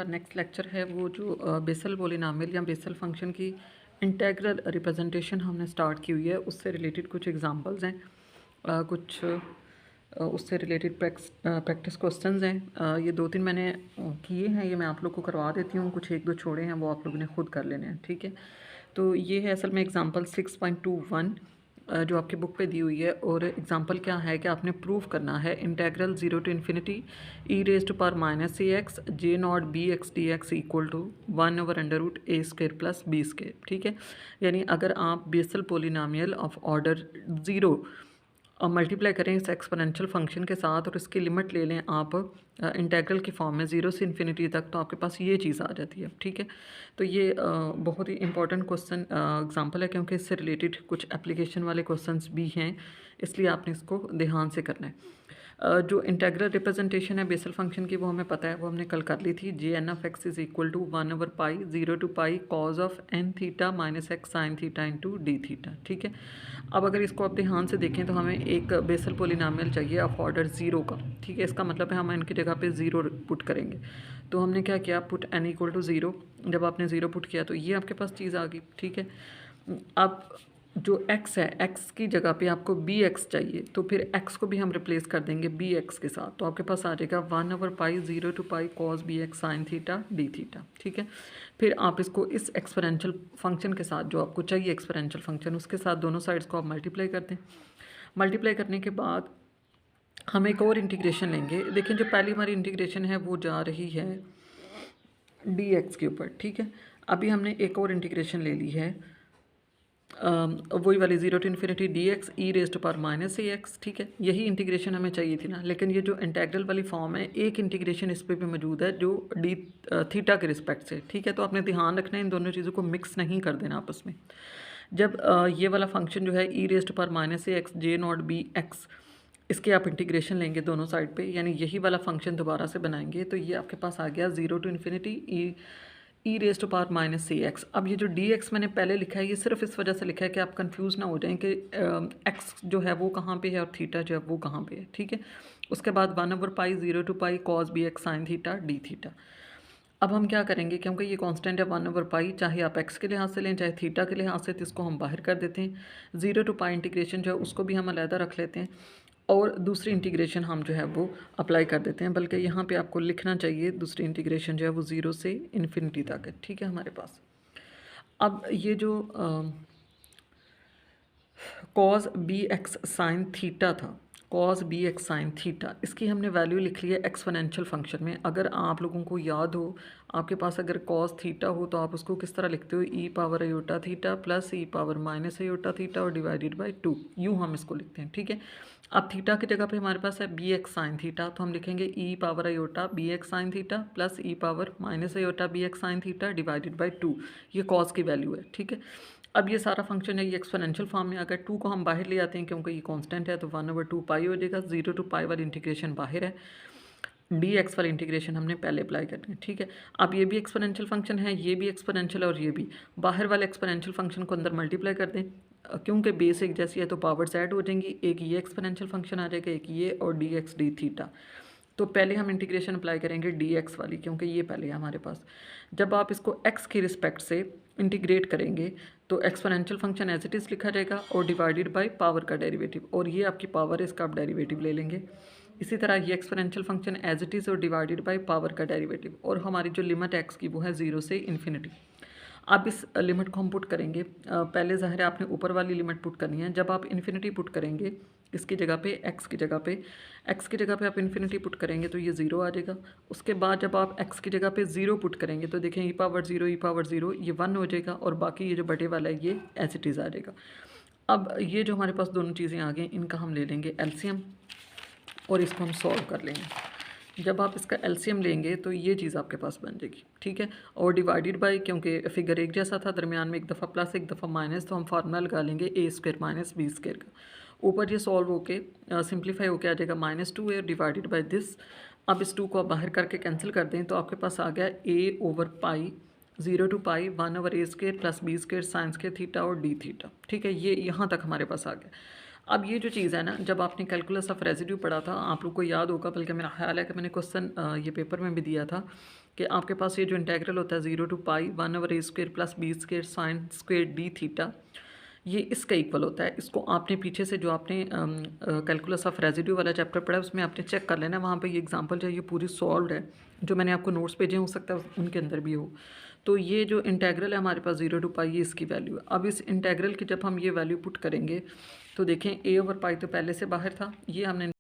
हमारा next lecture है वो जो बेसल पॉलिनॉमियल या बेसल फंक्शन की इंटेग्रल रिप्रेजेंटेशन हमने स्टार्ट की हुई है, उससे रिलेटेड कुछ एग्जांपल्स हैं, उससे रिलेटेड प्रैक्टिस क्वेश्चंस हैं। ये 2-3 मैंने किए हैं, ये मैं आप लोग को करवा देती हूँ। कुछ 1-2 छोड़े हैं, वो आप लोगों ने खुद कर लेने हैं, ठीक है। तो ये है असल में एग्जांपल 6.21 जो आपकी बुक पे दी हुई है। और एग्जांपल क्या है कि आपने प्रूव करना है integral 0 to infinity e raise to power minus a x J not b x d x equal to 1/√a² प्लस b², ठीक है। यानी अगर आप बेसल पोलिनोमियल ऑफ ऑर्डर 0 और मल्टीप्लाई करें इस एक्सपोनेंशियल फंक्शन के साथ और इसकी लिमिट ले लें आप इंटेग्रल की फॉर्म में 0 से इन्फिनिटी तक, तो आपके पास ये चीज़ आ जाती है, ठीक है। तो ये बहुत ही इंपॉर्टेंट क्वेश्चन एग्जांपल है, क्योंकि इससे रिलेटेड कुछ एप्लीकेशन वाले क्वेश्चंस भी हैं, इसलिए आपने इसको ध्यान से करना है। जो इंटेग्रल रिप्रेजेंटेशन है बेसल फंक्शन की, वो हमें पता है, वो हमने कल कर ली थी। Jn(x) is equal to 1/π 0 to pi cos of n theta minus x sine theta into d theta, ठीक है। अब अगर इसको आप ध्यान से देखें तो हमें एक बेसल पोलिनोमियल चाहिए ऑफ ऑर्डर 0 का, ठीक है। इसका मतलब है हम इनकी जगह पे 0 पुट करेंगे। तो हमने क्या किया, पुट n इक्वल टू 0। जब आपने 0 पुट किया तो ये आपके पास चीज़ आ गई, ठीक है। अब जो x है, x की जगह पे आपको bx चाहिए, तो फिर x को भी हम रिप्लेस कर देंगे bx के साथ, तो आपके पास आ जाएगा 1/π 0 to pi cos bx sine theta d theta, ठीक है। फिर आप इसको इस एक्सपोनेंशियल फंक्शन के साथ, जो आपको चाहिए एक्सपोनेंशियल फंक्शन, उसके साथ दोनों साइड्स को आप मल्टीप्लाई कर दें। मल्टीप्लाई करने के बाद हम एक और इंटीग्रेशन लेंगे। देखें, जो पहली हमारी इंटीग्रेशन है वो जा रही है dx के ऊपर, ठीक है। अभी हमने एक और इंटीग्रेशन ले ली है, वही वाली 0 to infinity d x e raise to power minus a x, ठीक है। यही इंटीग्रेशन हमें चाहिए थी ना, लेकिन ये जो इंटेग्रल वाली फॉर्म है, एक इंटीग्रेशन इस पर भी मौजूद है जो डी थीटा के रिस्पेक्ट से, ठीक है। तो आपने ध्यान रखना है इन दोनों चीज़ों को मिक्स नहीं कर देना आपस में। जब ये वाला फंक्शन जो है e raise to power minus a x J not b x, इसके आप इंटीग्रेशन लेंगे दोनों साइड पे, यानी यही वाला फंक्शन दोबारा से बनाएंगे, तो ये आपके पास आ गया 0 to infinity e raise to power minus c x. अब ये जो डी एक्स मैंने पहले लिखा है, ये सिर्फ इस वजह से लिखा है कि आप कंफ्यूज ना हो जाएं कि एक्स जो है वो कहाँ पे है और थीटा जो है वो कहाँ पे है, ठीक है। उसके बाद 1/π 0 to pi cos b x sine theta d theta. अब हम क्या करेंगे, क्योंकि ये कांस्टेंट है 1/π, चाहे आप एक्स के लिहाज से लें चाहे थीटा के लिहाज से, तो इसको हम बाहर कर देते हैं। 0 टू पाई इंटीग्रेशन जो है उसको भी हम अलहदा रख लेते हैं, और दूसरी इंटीग्रेशन हम जो है वो अप्लाई कर देते हैं। बल्कि यहाँ पे आपको लिखना चाहिए दूसरी इंटीग्रेशन जो है वो 0 से इन्फिनिटी तक है, ठीक है हमारे पास। अब ये जो cos b x sine theta था, cos b x sine theta, इसकी हमने वैल्यू लिख ली है एक्सपोनेंशियल फंक्शन में। अगर आप लोगों को याद हो, आपके पास अगर कॉस थीटा हो तो आप उसको किस तरह लिखते हो, ई power iota theta plus e power minus iota theta और डिवाइडेड बाई 2, यूँ हम इसको लिखते हैं, ठीक है। अब थीटा की जगह पे हमारे पास है बी एक्स साइन थीटा, तो हम लिखेंगे e power iota b x sine theta plus e power minus iota b x sine theta divided by 2, ये कॉस की वैल्यू है, ठीक है। अब ये सारा फंक्शन है ये एक्सपोनेंशियल फॉर्म में, अगर 2 को हम बाहर ले आते हैं क्योंकि ये कांस्टेंट है, तो 1/2 हो जाएगा। 0 टू पाई वाली इंटीग्रेशन बाहर है, डी एक्स वाली इंटीग्रेशन हमने पहले अप्लाई करनी है, ठीक है। अब ये भी एक्सपोनेंशियल फंक्शन है, ये भी एक्सपोनेंशियल, और ये भी। बाहर वाले एक्सपोनेंशियल फंक्शन को अंदर मल्टीप्लाई कर दें, क्योंकि बेस एक जैसी है तो पावर्स ऐड हो जाएंगी, एक ये एक्सपोनेंशियल फंक्शन आ जाएगा, एक ये, और डी एक्स डी थीटा। तो पहले हम इंटीग्रेशन अप्लाई करेंगे डी एक्स वाली, क्योंकि ये पहले है हमारे पास। जब आप इसको एक्स के रिस्पेक्ट से इंटीग्रेट करेंगे तो exponential function as it is लिखा जाएगा और डिवाइडेड बाय पावर का डेरिवेटिव, और ये आपकी पावर है, इसका आप डेरिवेटिव ले लेंगे। इसी तरह ये exponential function as it is और डिवाइडेड बाय पावर का डेरिवेटिव, और हमारी जो लिमिट एक्स की वो है 0 से इन्फिनिटी। अब इस लिमिट को हम पुट करेंगे, पहले ज़ाहिर है आपने ऊपर वाली लिमिट पुट करनी है। जब आप इन्फिनिटी पुट करेंगे इसकी जगह पे, एक्स की जगह पे, एक्स की जगह पे आप इन्फिनिटी पुट करेंगे तो ये 0 आ जाएगा। उसके बाद जब आप एक्स की जगह पे 0 पुट करेंगे तो देखें ई पावर 0 ये 1 हो जाएगा, और बाकी ये जो बटे वाला है ये एज इट इज़ आ जाएगा। अब ये जो हमारे पास दोनों चीज़ें आ गई, इनका हम ले लेंगे एलसीएम और इसको हम सॉल्व कर लेंगे। जब आप इसका एलसीएम लेंगे तो ये चीज़ आपके पास बन जाएगी, ठीक है। और डिवाइडेड बाय, क्योंकि फिगर एक जैसा था, दरमियान में एक दफ़ा प्लस एक दफ़ा माइनस, तो हम फार्मूला लगा लेंगे a² माइनस b² का। ऊपर ये सॉल्व होके सिंप्लीफाई होके आ जाएगा -2a डिवाइडेड बाय दिस। अब इस 2 को आप बाहर करके कैंसिल कर दें तो आपके पास आ गया a/π 0 to pi 1/a² plus b² sine theta और डी थीटा, ठीक है। ये यहाँ तक हमारे पास आ गया। अब ये जो चीज़ है ना, जब आपने कैलकुलस ऑफ रेजिड्यू पढ़ा था, आप लोग को याद होगा, बल्कि मेरा ख्याल है कि मैंने क्वेश्चन ये पेपर में भी दिया था कि आपके पास ये जो इंटेग्रल होता है 0 to pi 1/a² plus b² sine square d theta, ये इसका इक्वल होता है। इसको आपने पीछे से जो आपने कैलकुलस ऑफ रेजिड्यू वाला चैप्टर पढ़ा है उसमें आपने चेक कर लेना है, वहाँ पे ये एग्जांपल जो है ये पूरी सॉल्व्ड है। जो मैंने आपको नोट्स भेजे हो सकता है उनके अंदर भी हो। तो ये जो इंटेग्रल है हमारे पास 0 टू पाई, ये इसकी वैल्यू है। अब इस इंटेग्रल की जब हम ये वैल्यू पुट करेंगे तो देखें a/पाई तो पहले से बाहर था, ये हमने